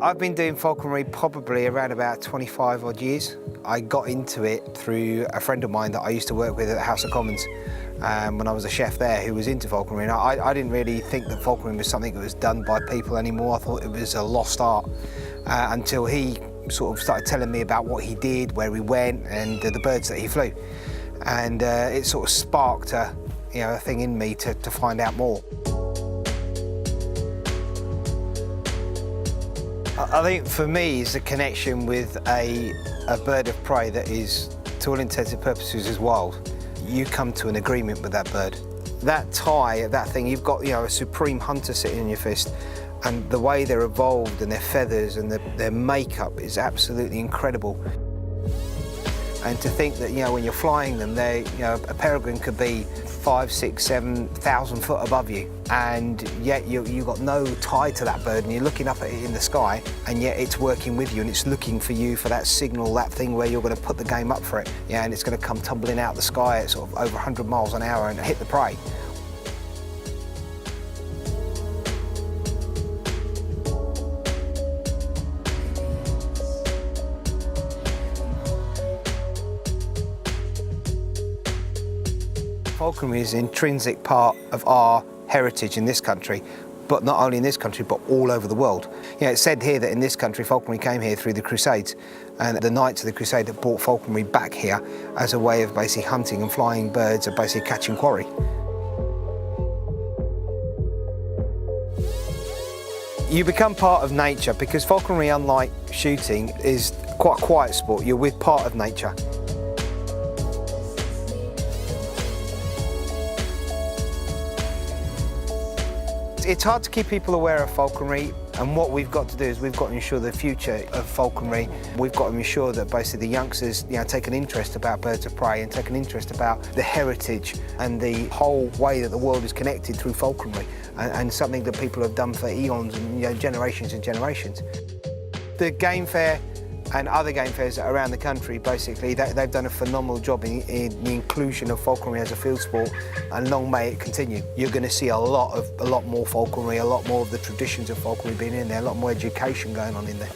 I've been doing falconry probably around about 25 odd years. I got into it through a friend of mine that I used to work with at the House of Commons when I was a chef there who was into falconry. And I didn't really think that falconry was something that was done by people anymore. I thought it was a lost art until he sort of started telling me about what he did, where he went and the birds that he flew. And it sort of sparked a thing in me to find out more. I think for me it's a connection with a bird of prey that is, to all intents and purposes, is wild. You come to an agreement with that bird. That tie, that thing, you've got a supreme hunter sitting in your fist, and the way they're evolved and their feathers and their makeup is absolutely incredible. And to think that when you're flying them, a peregrine could be 5, 6, 7,000 foot above you, and yet you've got no tie to that bird, and you're looking up at it in the sky, and yet it's working with you, and it's looking for you for that signal, that thing where you're going to put the game up for it, and it's going to come tumbling out the sky at sort of over 100 miles an hour and hit the prey. Falconry is an intrinsic part of our heritage in this country, but not only in this country, but all over the world. It's said here that in this country, falconry came here through the Crusades, and the Knights of the Crusade that brought falconry back here as a way of basically hunting and flying birds and basically catching quarry. You become part of nature because falconry, unlike shooting, is quite a quiet sport. You're with part of nature. It's hard to keep people aware of falconry, and what we've got to do is we've got to ensure the future of falconry. We've got to ensure that basically the youngsters take an interest about birds of prey and take an interest about the heritage and the whole way that the world is connected through falconry, and something that people have done for eons and generations and generations. The game fair and other game fairs around the country, basically, they've done a phenomenal job in the inclusion of falconry as a field sport, and long may it continue. You're going to see a lot more falconry, a lot more of the traditions of falconry being in there, a lot more education going on in there.